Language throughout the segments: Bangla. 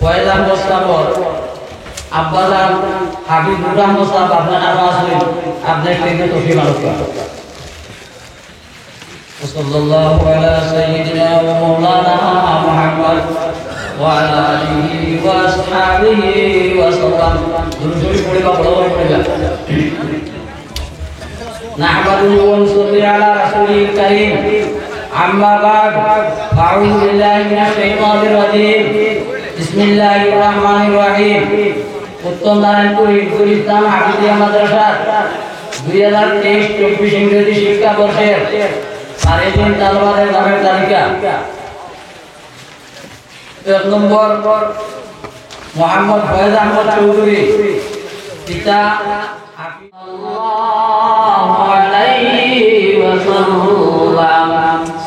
ফয়জা মোস্তাফর আব্বাজান হাবিবুর রহমান মোস্তাফ আপনার নাম আসলে আপনার থেকে তফি মালুক সাল্লাল্লাহু আলা সাইয়্যিদিনা ওয়া মাওলানা মুহাম্মদ ওয়া আলা আলিহি ওয়া আসহাবিহি ওয়া সাল্লাম দুরূদ শরীফ পড়ে বা বড় পড়ে نحمده ونصلي على رسوله الكريم أما بعد أعوذ بالله من الشيطان الرجيم بسم الله الرحمن الرحيم উত্তম নারায়ণপুর হিজবুল ইসলাম হাফিজিয়া মাদ্রাসা 2023-24 ইংরেজি শিক্ষাবর্ষের সারেদিন তালবাদের নামের তালিকা 1 নম্বর মোহাম্মদ ফয়েজ আহমদ চৌধুরী পিতা সাল্লাল্লাহু আলাইহি ওয়াসাল্লাম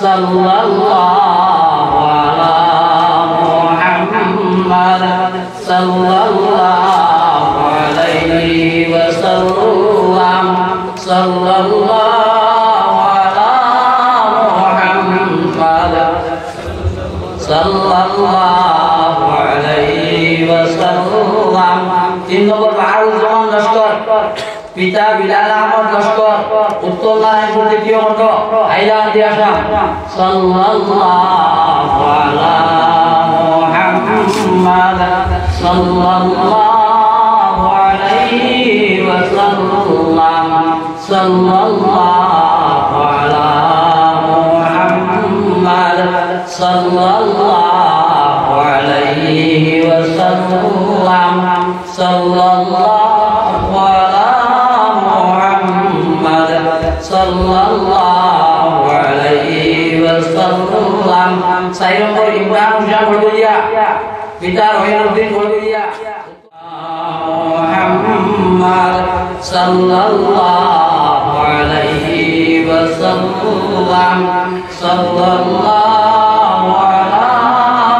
সাল্লাল্লাহু আলা মুহাম্মাদ সাল্লাল্লাহু আলাইহি ওয়াসাল্লাম সাল্লাল্লাহু আলা মুহাম্মাদ সাল্লাল্লাহু আলাইহি ওয়াসাল্লাম 3 নম্বর বাহারুজ্জামান লস্কর পিতা বিলাল আহমদ লস্কর উত্তর নারায়ণপুর দ্বিতীয় খণ্ড হাইলাকান্দি আসাম সাল্লাল্লাহু আলা মুহাম্মাদ সাল্লাল্লাহু আলাইহি ওয়াসাল্লাম সাল্লাল্লাহু আলা মুহাম্মাদ সাল্লাল্লাহু আলাইহি ওয়াসাল্লাম সাল্লাল্লাহু আলা sallallahu alaihi wasallam sayyidina Ibrahim Shah Golgoria পিতা রহিমউদ্দিন গোলগরিয়া মুহাম্মদ সাল্লাল্লাহু আলাইহি ওয়াসাল্লাম সাল্লাল্লাহু আলা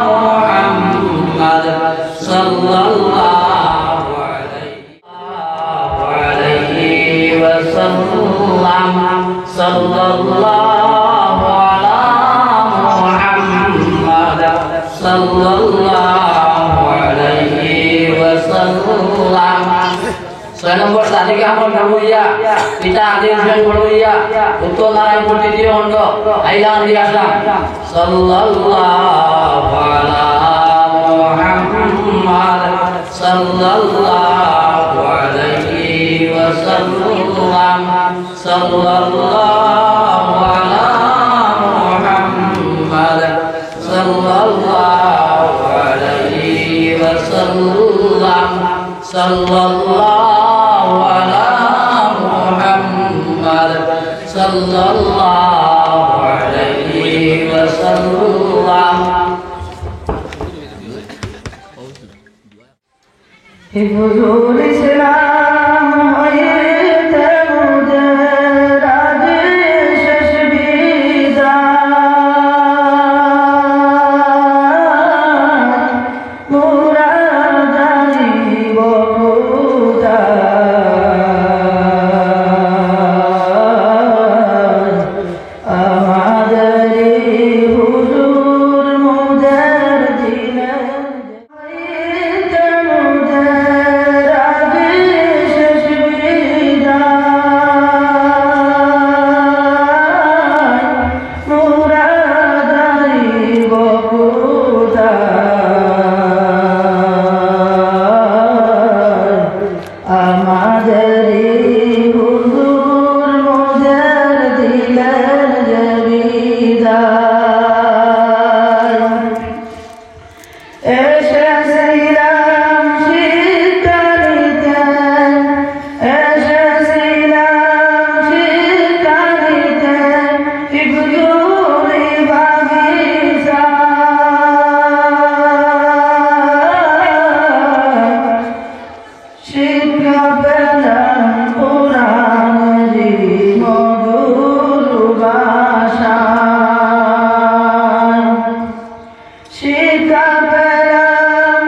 মুহাম্মদ সাল্লাল্লাহু আলাইহি ওয়াসাল্লাম সাল্লাল্লাহু আলা মুহাম্মদ সাল্লাল্লাহু আলাইহি ওয়াসাল্লাম 6 নম্বর সাদিক আহমদ গোলগরিয়া পিতা আদিল হোসেন গোলগরিয়া উত্তর নারায়ণপুর তৃতীয় খণ্ড হাইলাকান্দি আসাম সাল্লাল্লাহু আলা মুহাম্মদ সাল্লাল্লাহু আলাইহি ওয়াসাল্লাম সাল্লাল্লাহু আলা মুহাম্মদ সাল্লাল্লাহু আলাইহি ওয়াসাল্লাম সাল্লাল্লাহু আলা মুহাম্মদ সাল্লাল্লাহু আলাইহি ওয়াসাল্লাম হিফজুল ইসলাম হইতে মুদের আজ শেষ বিদায় মোরা জানিব খোদায় আমাদেরই হুজুর মুদের দিনে হইতে মুদের আজ শেষ বিদায় মোরা জানিব খোদায় আমাদেরই হুজুর মুদের দিলেন যে বিদায় এসেছিলাম শিক্ষা নিতে এসেছিলাম শিক্ষা নিতে হিফজুরি বাগিচায় শিক্ষা পেলাম কোরআনেরই মধুর ভাষায় শিক্ষা পেলাম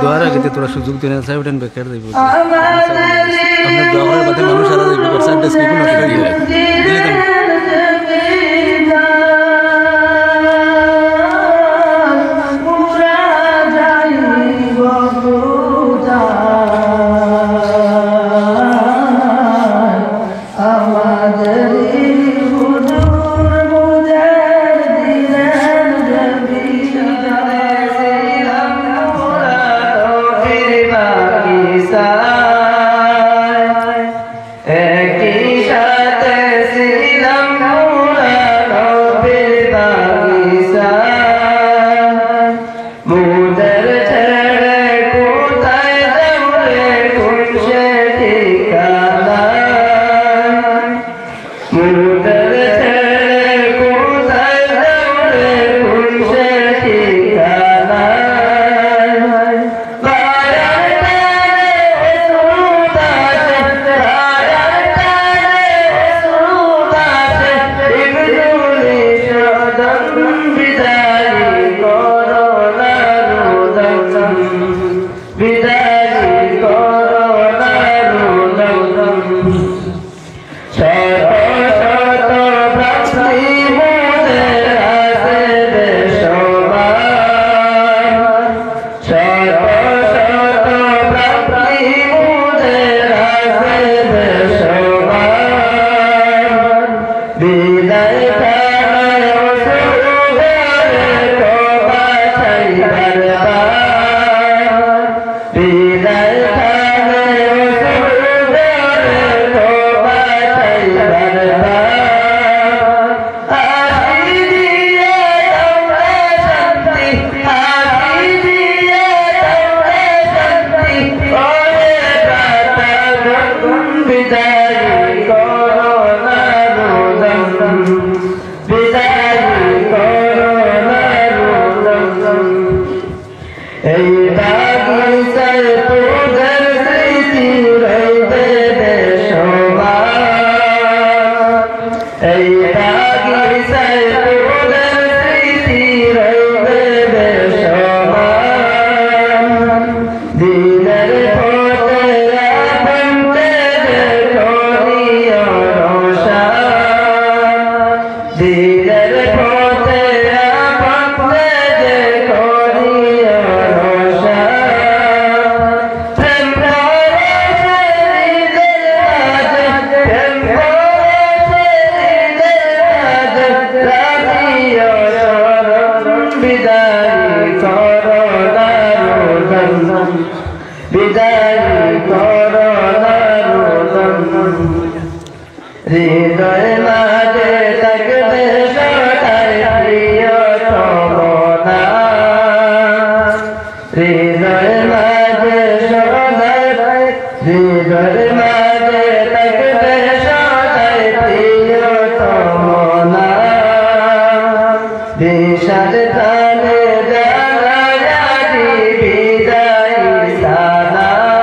দোয়ার আগে তোরা সুযোগ দিনে চাই ওঠেন বেকার দেব আপনার দোয়ার বাদে মানুষ আলাদা দেখবে সাইডটা স্কিপ না করে দিলে Bidai sana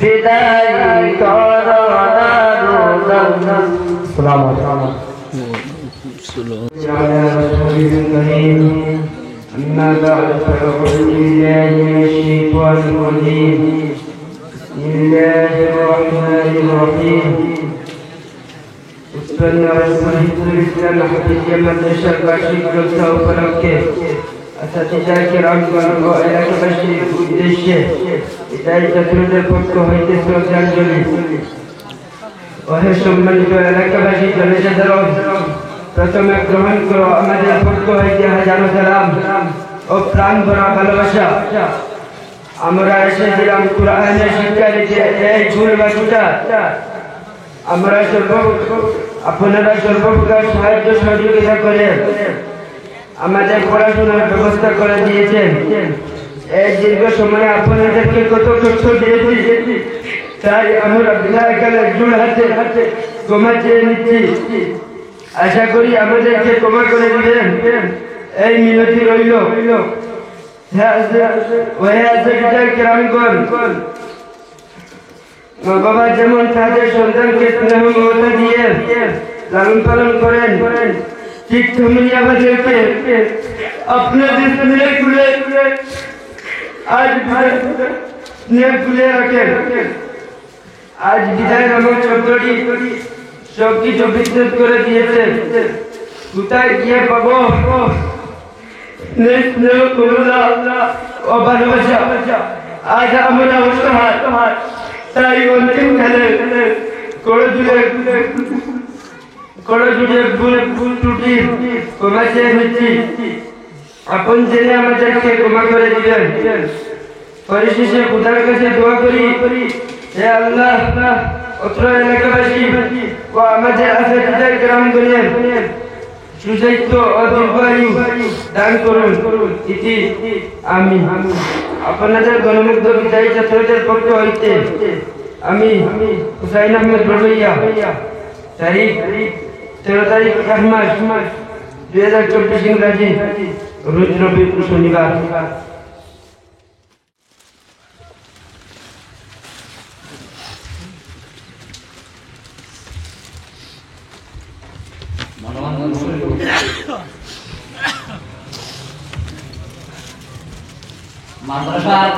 বিদায় করো না রোদন সালাম আলাইকুম أما بعد فأعوذ بالله من الشيطان الرجيم بسم الله الرحمن الرحيم استنى رسولي الإسلام حديث يمن الشرقاشي كل سوف نبكي أستطيعك رمضان وإلك بشري قدشي إذا تترد الفرق هيت سوزان جلي وهي সম্মানিত এলাকাবাসী জনসাধারণ প্রথমে গ্রহণ করো আমাদের পক্ষ হইতে হাজারো সালাম ও প্রাণ ভরা ভালোবাসা। আমরা এসেছিলাম কোরআনের শিক্ষা দিতে, এই ভুলবাসীটা আপনারা সর্বপ্রকার সাহায্য সহযোগিতা করে আমাদের পড়াশোনার ব্যবস্থা করে দিয়েছেন। এই দীর্ঘ সময়ে আপনাদেরকে কত কষ্ট দিয়েছি, তাই আমরা বিনাকালে জোড় হাতে ক্ষমা চেয়ে নিচ্ছি। আশা করি আমাদেরকে ক্ষমা করে দিবেন, এই মিনতি রইল। মা বাবা যেমন তাদের সন্তানকে স্নেহ মমতা দিয়ে লালন পালন করেন, ঠিক তেমনি আমাদেরকে আপনাদের স্নেহ খুলে রাখেন। আজ বিদায় নামক শব্দটি সবকিছু বিদ্যুৎ করে দিয়েছে। কোথায় গিয়ে পাবো স্নেহ করুণা ও ভালোবাসা? আজ আমরা অসহায়, তাই অন্তিম কালে করে জুড়ে ভুল ত্রুটি ক্ষমা চেয়ে নিচ্ছি। আপন জেনে আমাদেরকে ক্ষমা করে দিবেন। পরিশেষে খোদার কাছে দোয়া করি, হে আল্লাহ অত্র এলাকাবাসী ও আমাদের আশেপাশের গ্রামগুলির সুস্বাস্থ্য ও দীর্ঘায়ু দান করুন। ইতি আমি আপনাদের গণমুগ্ধ বিদায়ী ছাত্রদের পক্ষ হইতে আমি হুসাইন আহমেদ রবইয়া, তারিখ 13 তারিখ মাস 2024 ইংরাজি, রোজ রবিবার শনিবার। মাদ্রাসার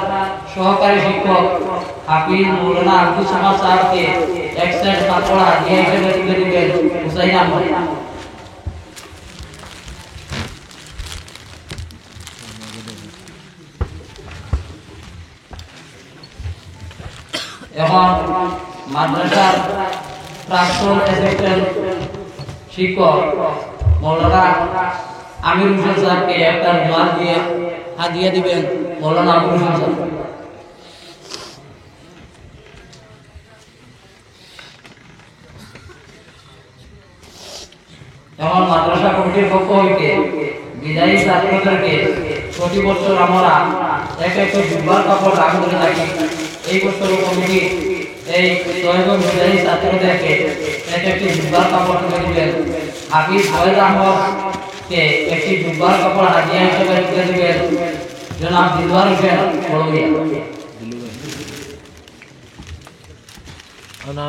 সহকারী শিক্ষক হাফিজ মৌলানা আব্দুল সামাদ সাহেবকে এক সেট কাপড় হাদিয়া হিসেবে তুলে দিবেন হুসাইন আহমদ। এখন মাদ্রাসার প্রাক্তন অ্যাসিস্ট্যান্ট শিক্ষক মৌলানা আমির হোসেন সাহেবকে একটা রুমাল দিয়ে হাদিয়া দিবেন মৌলানা আমির হোসেন সাহেব। এখন মাদ্রাসা কমিটির পক্ষ হইতে বিদায়ী ছাত্রদেরকে প্রতি বছর আমরা এক একটা জুব্বার কাপড় দান করে থাকি। এই বছর কমিটি এই 6 জন বিদায়ী ছাত্রদেরকে এক একটি জুব্বার কাপড় তুলে দিবেন। হাফিজ ফয়েজ আহমদকে একটি জুব্বার কাপড় হাদিয়া হিসেবে তুলে দিবেন জনাব দিলওয়ার হোসেন বড়মিয়া।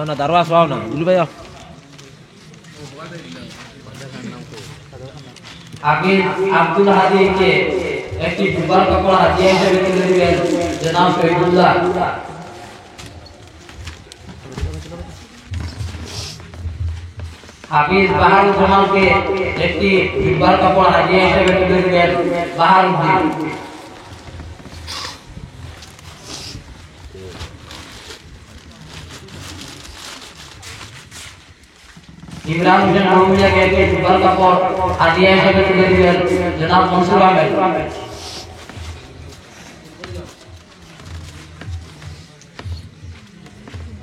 না দারোয়া আসো না দুলু ভাই। হাফিজ আব্দুল হাদিকে একটি জুব্বার কাপড় হাদিয়া হিসেবে তুলে দিবেন জনাব শহীদুল্লাহ। হাফিজ বাহার জামালকে একটি জুব্বার কাপড় হাদিয়া হিসেবে তুলে দিবেন বাহার উদ্দিন। ইমরান হোসেন বড়মিয়াকে একটি জুব্বার কাপড় হাদিয়া হিসেবে তুলে দিবেন জনাব মনসুর আহমেদ।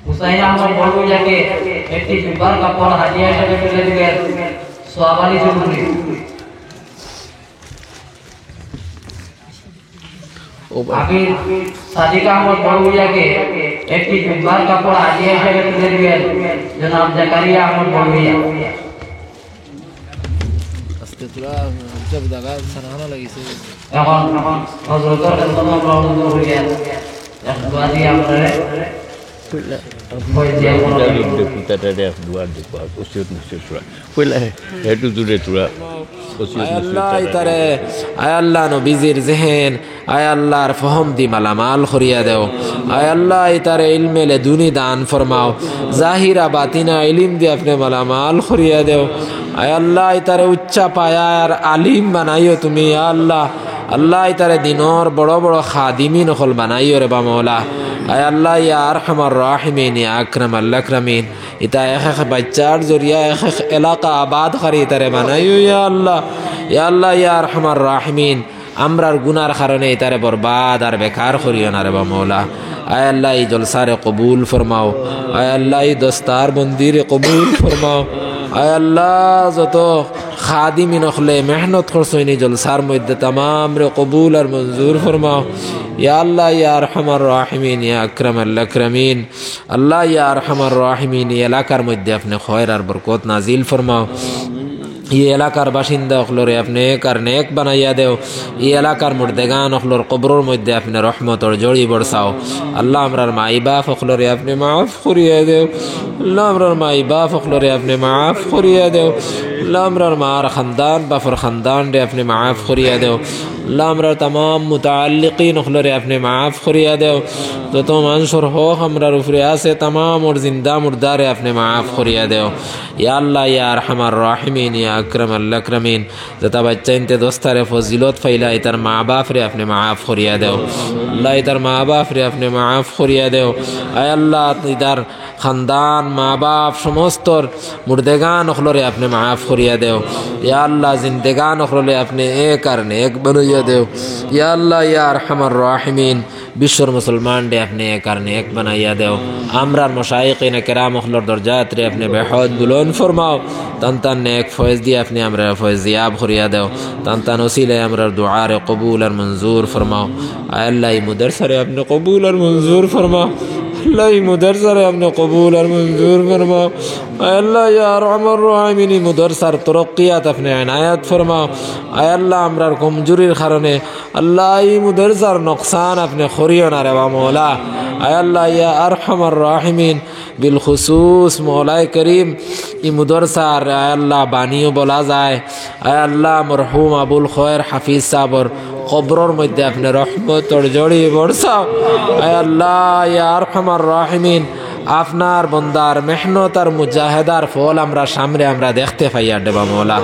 হুসাইন আহমদ বড়মিয়াকে একটি জুব্বার কাপড় হাদিয়া হিসেবে তুলে দিবেন সোহাব আলী চৌধুরী। হাফিজ সাদিক আহমদ বড়মিয়াকে একটি জুব্বার কাপড় হাদিয়া হিসেবে তুলে দিবেন জনাব জাকারিয়া আহমদ বড়মিয়া। এখন হযরতের খেদমত গ্রহণ করিয়া একবারই আমরা ফয়জিয়া মনোনীত আয় আল্লাহ নবীজির জেহেন আয় আল্লাহর ফহম দি মালামাল করিয়া দেও আয় আল্লাহ ইতারে ইলমেলে দুনি দান ফরমাও জাহিরা বাতিনা ইলিম দি আপনি মালামাল করিয়া দেও আয় আল্লাহ ইতারে উচ্চা পায়ার আলিম বানাইও তুমি আল্লাহ আল্লাহ ইতারে দিনর বড় বড় খাদিমিন হল বানাইও রে বা মৌলা আয় আল্লাহ ইয়া আরহামার রাহিমিন ইয়া আকরাম আল আকরামিন ইতা এক বাচ্চার জরিয়া এক এলাকা আবাদ করি ইতারে বানাইও ইয়া আল্লাহ ইয়া আরহামার রাহিমিন আমরার গুনার কারণে ইতারে বরবাদ আর বেকার করিও না রে বা মৌলা আয় আল্লাহ এই জলসারে কবুল ফরমাও আয় আল্লাহ এই দস্তার বন্দিরে কবুল ফরমাও আয় আল্লাহ যত খাদিমিন হলে মেহনত করছইনি জলসার মধ্যে তামাম রে কবুল আর মঞ্জুর ফরমাও ইয়া আল্লাহ ইয়া আরহামার রাহিমিন ইয়া আকরামাল আকরামিন আল্লাহ ইয়া আরহামার রাহিমিন এই এলাকার মধ্যে আপনি খয়র আর বরকত নাজিল ফরমাও এই এলাকার বাসিন্দা অখলরে আপনি কার নেক বানাইয়া দেও এই এলাকার মুর্দেগান অখলর কবরের মধ্যে আপনি রহমতর জড়ি বরসাও আল্লাহ আমরার মাই বাপ অখলরে আপনি মাফ করিয়া দেও আল্লাহ আমরার মাই বাপ অখলরে আপনি মাফ করিয়া দেও আল্লাহ আমরার মার খানদান বাফর খানদান রে আপনি মাফ করিয়া দেও আল্লাহ আমরার তামাম মুতাআল্লিকিন অখলরে আপনি মাফ করিয়া দেও যত মানুষের হক আমরার উপরে আছে তামাম ওর জিন্দা মুর্দারে আপনি মাফ করিয়া দেও ইয়া আল্লাহ ইয়া আরহামার রাহিমিন ইয়া আকরামাল আকরামিন যত বাচ্চা ইনতে দোস্তারে ফজিলত ফাইলা ইতার মা বাপ রে আপনি মাফ করিয়া দেও আল্লাহ ইতার মা বাপ রে আপনি মাফ করিয়া দেও আয় আল্লাহ ইতার খানদান মা বাপ সমস্তর মুর্দেগান অখলরে আপনি মাফ করিয়া দেও ইয়া আল্লাহ জিন্দেগান অখলরে আপনি এক আর নেক বানাইয়া দেও ইয়া আল্লাহ ইয়া আরহামার রাহিমিন বিশ্বর মুসলমান রে আপনি এক আর নেক বানাইয়া দেও আমরার মশাইখিন কেরাম অখলর দরজাত রে আপনি বেহদ বুলন ফরমাও তান তান নেক ফয়েজ দিয়ে আপনি আমরা ফয়েজিয়াব করিয়া দেও তান তান ওসিলে আমরার দুআ রে কবুল আর মঞ্জুর ফরমাও আয় আল্লাহ এই মুদরসরে আপনি কবুল আর মঞ্জুর ফরমাও আল্লাহ এই মুদরসারে আপনি কবুল আর মঞ্জুর ফরমাও আয় আল্লাহ ইয়া আরহামার রাহিমিন এই মুদরসার তরক্কিয়াত আপনি ইনায়াত ফরমাও আয় আল্লাহ আমরার কমজোরির কারণে আল্লাহ এই মুদরসার নকসান আপনি করিও না রে বা মওলা আয় আল্লাহ ইয়া আরহামার রাহিমিন বিল খুসুস মওলাই করিম এই মুদরসার আয় আল্লাহ বাণীও বলা যায় আয় আল্লাহ মরহুম আবুল খয়ের হাফিজ সাহর কবরের মধ্যে আপনি রহমতর জড়ি বরসাও আয় আল্লাহ ইয়া আরহামার রাহিমিন আপনার বন্দার মেহনত আর মুজাহেদার ফল আমরা সামনে আমরা দেখতে পাই আর দেবা মওলা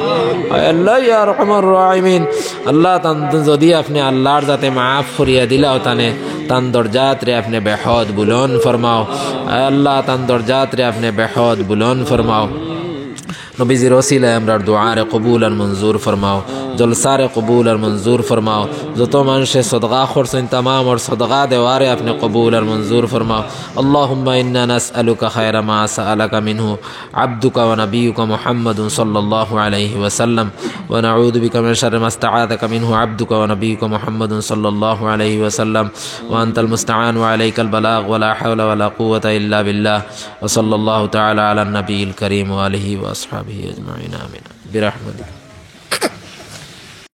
আল্লাহ ইয়া আরহামার রাহিমিন আল্লাহ তান যদি আপনি আল্লাহর যাতে মাফ করিয়া দিলাও তানে তান দরজাত রে আপনি বেহদ বুলন ফরমাও আল্লাহ তান দরজাত রে আপনি বেহদ বুলন ফরমাও নবীজির ওসিলায় আমরার দুআ রে কবুল আর মঞ্জুর ফরমাও জলসারে কবুল আর মঞ্জুর ফরমাও যত মানুষে সদকা করছেন তামাম ওর সদকা দেওয়ারে আপনি কবুল আর মঞ্জুর ফরমাও আল্লাহুম্মা ইন্না নাসআলুকা খায়রা মা সাআলাকা মিনহু আবদুকা ওয়া নাবিয়ুকা মুহাম্মাদুন সাল্লাল্লাহু আলাইহি ওয়াসাল্লাম ওয়া নাউযু বিকা মিন শাররি মা ইসতাআযাকা মিনহু আবদুকা ওয়া নাবিয়ুকা মুহাম্মাদুন সাল্লাল্লাহু আলাইহি ওয়াসাল্লাম ওয়া আনতাল মুস্তাআন ওয়া আলাইকাল বালাগ ওয়া লা হাওলা ওয়া লা কুওয়াতা ইল্লা বিল্লাহ ওয়া সাল্লাল্লাহু তাআলা আলা নাবিয়িল কারীম ওয়া আলিহি ওয়া আসহাবিহি আজমাইন আমিন বিরহমাতিকা